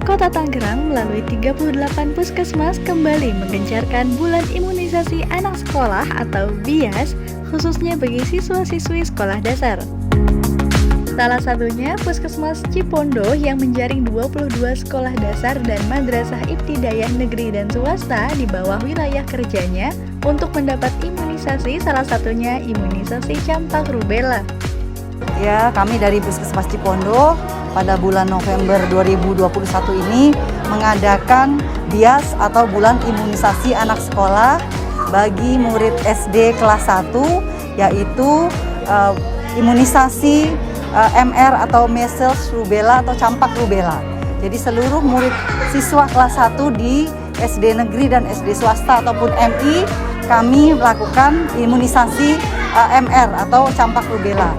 Kota Tangerang melalui 38 puskesmas kembali menggencarkan bulan imunisasi anak sekolah atau BIAS, khususnya bagi siswa-siswi sekolah dasar. Salah satunya Puskesmas Cipondo yang menjaring 22 sekolah dasar dan madrasah ibtidaiyah negeri dan swasta di bawah wilayah kerjanya untuk mendapat imunisasi, salah satunya imunisasi campak rubella. Ya, kami dari Puskesmas Cipondo pada bulan November 2021 ini mengadakan BIAS atau bulan imunisasi anak sekolah bagi murid SD kelas 1, yaitu imunisasi MR atau measles rubella atau campak rubella. Jadi seluruh murid siswa kelas 1 di SD negeri dan SD swasta ataupun MI kami melakukan imunisasi MR atau campak rubella.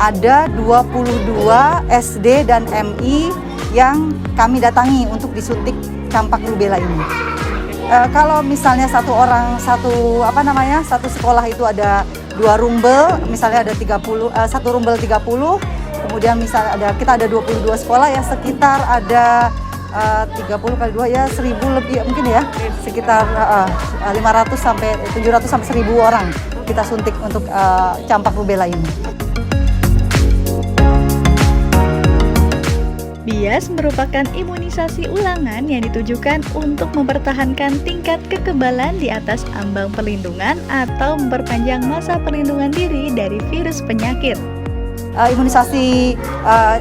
Ada 22 SD dan MI yang kami datangi untuk disuntik campak rubella ini. Kalau misalnya satu sekolah itu ada 2 rumbel, misalnya ada 30, satu rumbel 30, kemudian misalnya kita ada 22 sekolah ya, sekitar ada 30 kali 2 ya 1000 lebih mungkin ya, sekitar 500 sampai 700 sampai 1000 orang kita suntik untuk campak rubella ini. BIAS merupakan imunisasi ulangan yang ditujukan untuk mempertahankan tingkat kekebalan di atas ambang perlindungan atau memperpanjang masa perlindungan diri dari virus penyakit. Imunisasi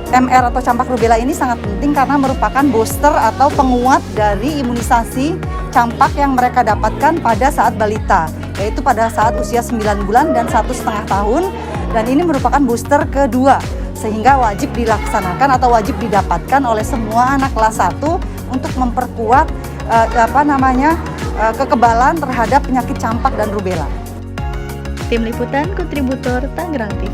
MR atau campak rubella ini sangat penting karena merupakan booster atau penguat dari imunisasi campak yang mereka dapatkan pada saat balita, yaitu pada saat usia 9 bulan dan 1,5 tahun, dan ini merupakan booster kedua, sehingga wajib dilaksanakan atau wajib didapatkan oleh semua anak kelas 1 untuk memperkuat kekebalan terhadap penyakit campak dan rubella. Tim Liputan Kontributor Tangerang TV.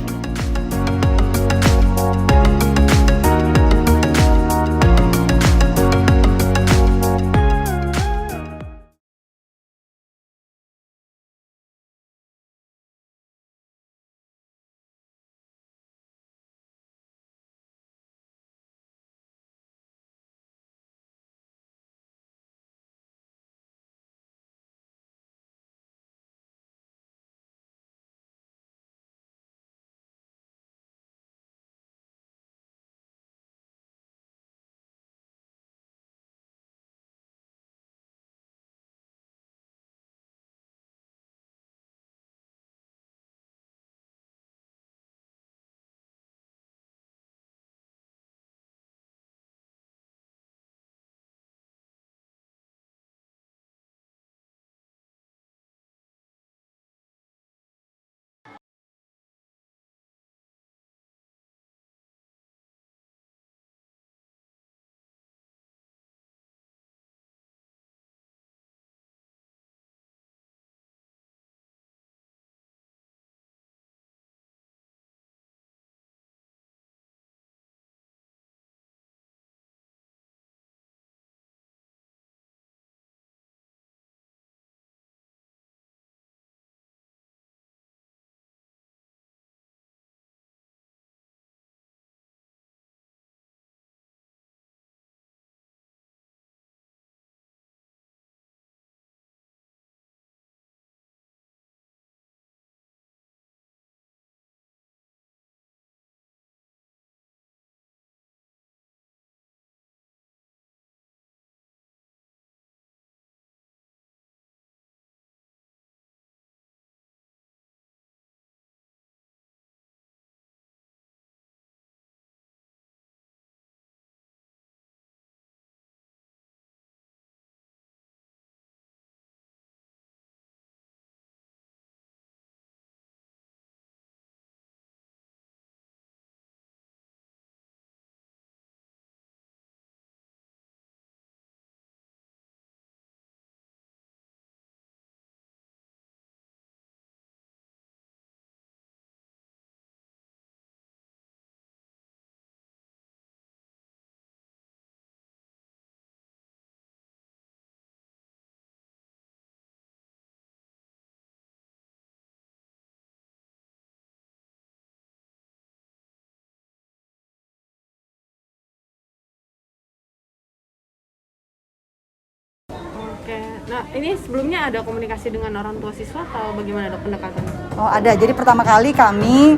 Oke, nah ini sebelumnya ada komunikasi dengan orang tua siswa atau bagaimana dok pendekatannya? Oh ada, jadi pertama kali kami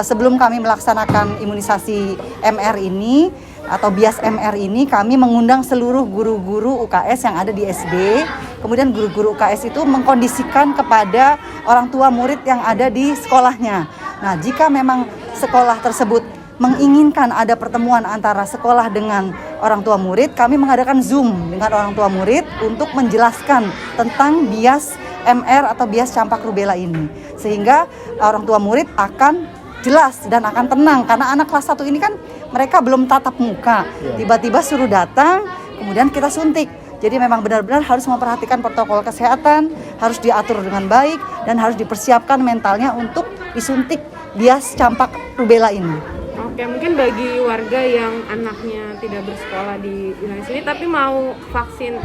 sebelum kami melaksanakan imunisasi MR ini atau bias MR ini, kami mengundang seluruh guru-guru UKS yang ada di SD. Kemudian guru-guru UKS itu mengkondisikan kepada orang tua murid yang ada di sekolahnya. Nah jika memang sekolah tersebut menginginkan ada pertemuan antara sekolah dengan orang tua murid, kami mengadakan Zoom dengan orang tua murid untuk menjelaskan tentang bias MR atau bias campak rubella ini. Sehingga orang tua murid akan jelas dan akan tenang, karena anak kelas 1 ini kan mereka belum tatap muka. Tiba-tiba suruh datang, kemudian kita suntik. Jadi memang benar-benar harus memperhatikan protokol kesehatan, harus diatur dengan baik, dan harus dipersiapkan mentalnya untuk disuntik bias campak rubella ini. Oke, mungkin bagi warga yang anaknya tidak bersekolah di wilayah sini tapi mau vaksin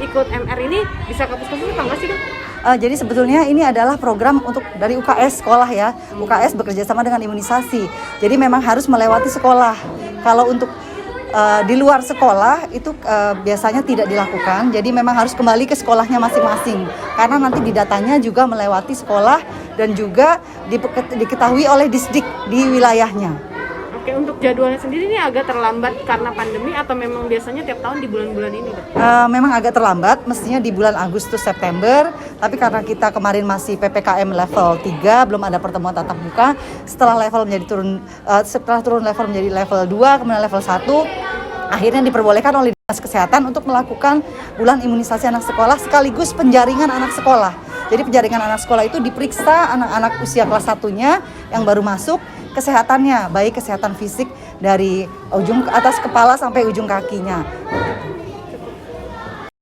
ikut MR ini bisa ke puskesmas atau enggak sih dok? Jadi sebetulnya ini adalah program untuk dari UKS sekolah ya. UKS bekerja sama dengan imunisasi. Jadi memang harus melewati sekolah. Kalau untuk di luar sekolah itu biasanya tidak dilakukan. Jadi memang harus kembali ke sekolahnya masing-masing. Karena nanti di datanya juga melewati sekolah dan juga diketahui oleh Disdik di wilayahnya. Oke, untuk jadwalnya sendiri ini agak terlambat karena pandemi atau memang biasanya tiap tahun di bulan-bulan ini dok? Memang agak terlambat, mestinya di bulan Agustus September, tapi karena kita kemarin masih PPKM level 3, belum ada pertemuan tatap muka. Setelah turun level menjadi level 2, kemudian level 1, akhirnya diperbolehkan oleh Dinas Kesehatan untuk melakukan bulan imunisasi anak sekolah sekaligus penjaringan anak sekolah. Jadi penjaringan anak sekolah itu diperiksa anak-anak usia kelas 1-nya yang baru masuk, kesehatannya, baik kesehatan fisik dari ujung atas kepala sampai ujung kakinya.